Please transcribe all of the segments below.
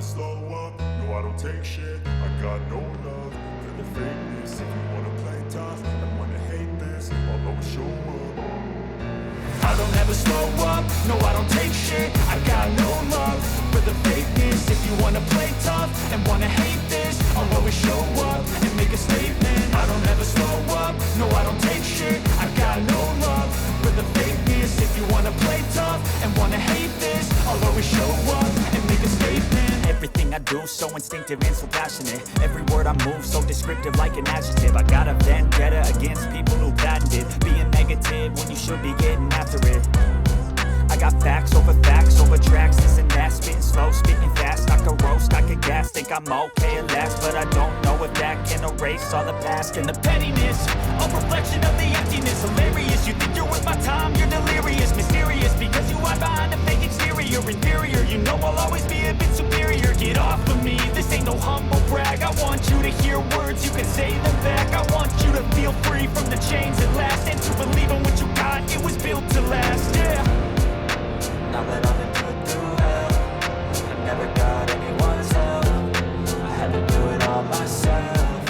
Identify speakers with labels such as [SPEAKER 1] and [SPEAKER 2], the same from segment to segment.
[SPEAKER 1] slow up, no I don't take shit. I got no love for the fakeness. If you wanna play tough and wanna hate this, I'll always show up. I don't ever slow up, no I don't take shit. I got no love for the fakeness. If you wanna play tough and wanna hate this, I'll always show up and make a statement. I don't ever slow up, no I don't take shit. I got no love for the fakeness. If you wanna play tough and wanna hate this, I'll always show up and make a statement. Everything I do so instinctive and so passionate. Every word I move so descriptive like an adjective. I got a vendetta against people who patented being negative when you should be getting after it. I got facts over tracks, this and that. Spitting slow, speaking fast, I could roast, I could gas. Think I'm okay at last, but I don't know if that can erase all the past. And the pettiness, a reflection of the emptiness. Hilarious, you think you're worth my time, you're delirious. Mysterious, because you hide behind a fake exterior. Inferior, you know I'll always be a bit superior. Get off of me, this ain't no humble brag. I want you to hear words, you can say them back. I want you to feel free from the chains at last, and to believe in what you got, it was built to last, yeah.
[SPEAKER 2] Now that I've been put through hell, I never got anyone's help. I had to do it all myself.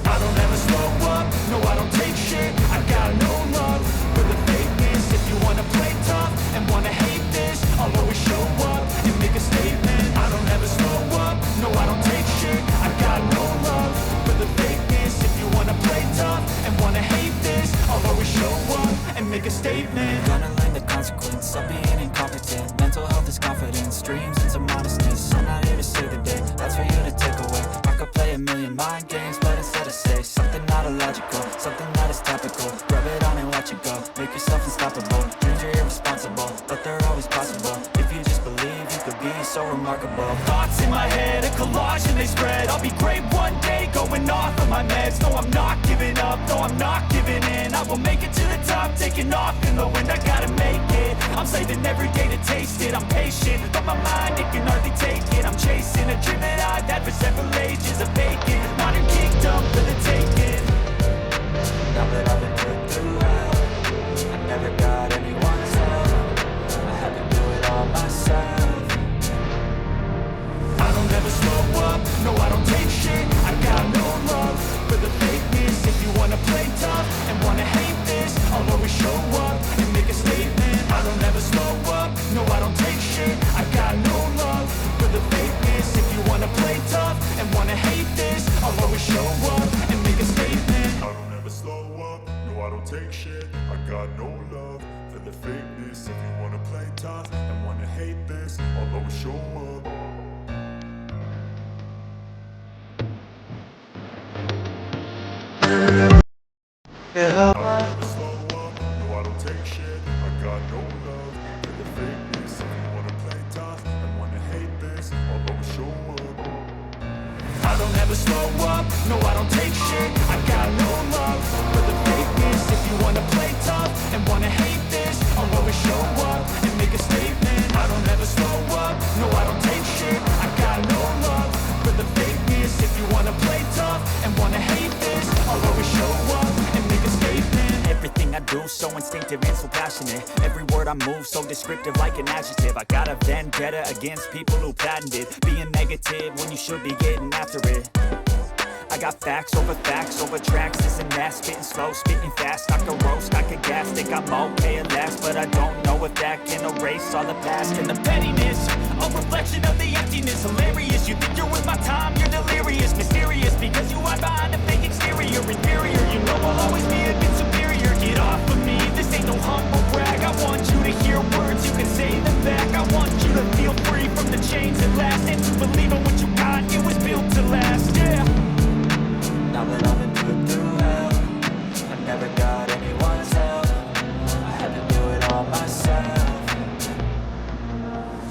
[SPEAKER 1] I don't ever slow up, no I don't take shit. I got no love for the fakeness. If you wanna play tough and wanna hate this, I'll always show up and make a statement. I don't ever slow up, no I don't take shit. I got no love for the fakeness. If you wanna play tough and wanna hate this, I'll always show up and make a statement.
[SPEAKER 2] Gonna learn the consequence of being incompetent. Mental health is confidence, dreams and some modestness. I'm not here to save the day, that's for you to take away. I could play a million mind games, but instead I say something not illogical, something that is topical. Rub it on and watch it go, make yourself unstoppable. Dreams are irresponsible, but they're always possible. If you just believe, you could be so remarkable.
[SPEAKER 1] Thoughts in my head, a collage and they spread. I'll be great one day, going off of my meds. No, I'm not giving up, no, I'm not giving in. I will make it to the top, taking off in the wind. I gotta make it, I'm saving every day to taste it. I'm patient, but my mind, it can hardly take it. I'm chasing a dream that I've had for several ages. A vacant, modern kingdom for the taking.
[SPEAKER 2] Now that I've been put through hell, I never got anyone's help. I had to do it all myself.
[SPEAKER 1] I don't ever slow up, no I don't take shit. I got no love for the fakeness. If you wanna play tough and wanna hate this, I'll always show up and make a statement. I don't ever slow up, no I don't take shit. I got no love for the fakeness. If you wanna play tough and wanna hate this, I'll always show up and make a statement. I don't ever slow up, no I don't take shit. I got no love for the fakeness. If you wanna play tough and wanna hate this, I'll always show up.
[SPEAKER 2] Yeah.
[SPEAKER 1] I don't ever slow up, no I don't take shit. I got no love for the fakeness. If you wanna play tough and wanna hate this, I'll always show up. I don't ever slow up, no I don't take shit. I got no love for the fakeness. If you wanna play tough and wanna hate this, I'll always show up and make a statement. I don't ever slow up, no I don't take shit. I got no love for the fakeness. If you wanna play tough and wanna hate this, I'll always show up and make a statement. Everything I do so instinctive and so passionate. Every word I move so descriptive like an adjective. I got a vendetta against people who patented being negative when you should be getting after it. I got facts over tracks, this and that. Spitting slow, speaking fast, I could roast, I could gas. Think I'm okay at last, but I don't know if that can erase all the past. And the pettiness, a reflection of the emptiness. Hilarious, you think you're worth my time, you're delirious. Mysterious, because you hide behind a fake exterior. Inferior, you know I'll always be a bit superior. Get off of me, this ain't no humble brag. I want you to hear words, you can say them back. I want you to feel free from the chains at last, and to believe in what you got, it was built to last, yeah.
[SPEAKER 2] Now that I've been put through hell, I never got anyone's help. I had to do it all myself.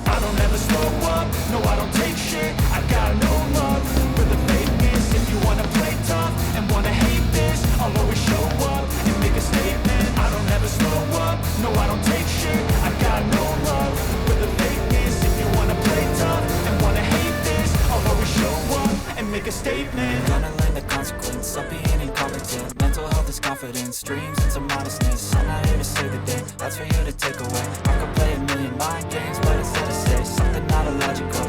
[SPEAKER 1] I don't ever slow up, no I don't take shit. I got no love for the fakeness. If you wanna play tough and wanna hate this, I'll always show up and make a statement. I don't ever slow up, no I don't take shit. I got no love for the fakeness. If you wanna play tough and wanna hate this, I'll always show up and make a statement.
[SPEAKER 2] Gonna learn the consequence of being incompetent. Mental health is confidence, dreams and some modestness. I'm not here to save the day, that's for you to take away. I could play a million mind games, but instead I say something not illogical,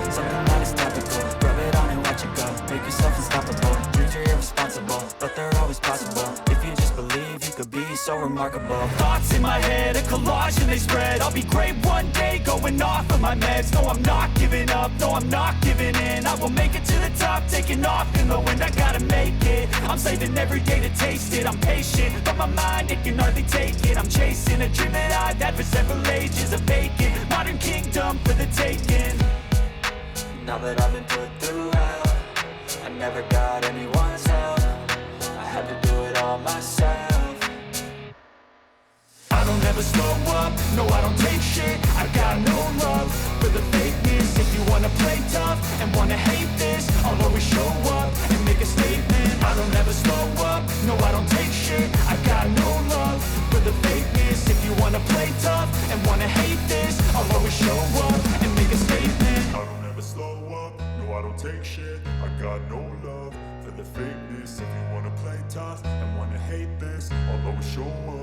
[SPEAKER 2] so remarkable. Thoughts in my head, a collage and they spread. I'll be great one day, going off of my meds. No, I'm not giving up, no, I'm not giving in. I will make it to the top, taking off in the wind. I gotta make it, I'm saving every day to taste it. I'm patient, but my mind, it can hardly take it. I'm chasing a dream that I've had for several ages. A vacant, modern kingdom for the taking. Now that I've been put through hell, I never got anyone's help. I had to do it all myself. I don't ever slow up, no I don't take shit. I got no love for the fakeness. If you wanna play tough and wanna hate this, I'll always show up and make a statement. I don't ever slow up, no I don't take shit. I got no love for the fakeness. If you wanna play tough and wanna hate this, I'll always show up and make a statement.
[SPEAKER 1] I don't ever slow up, no I don't take shit. I got no love for the fakeness. If you wanna play tough and wanna hate this, I'll always show up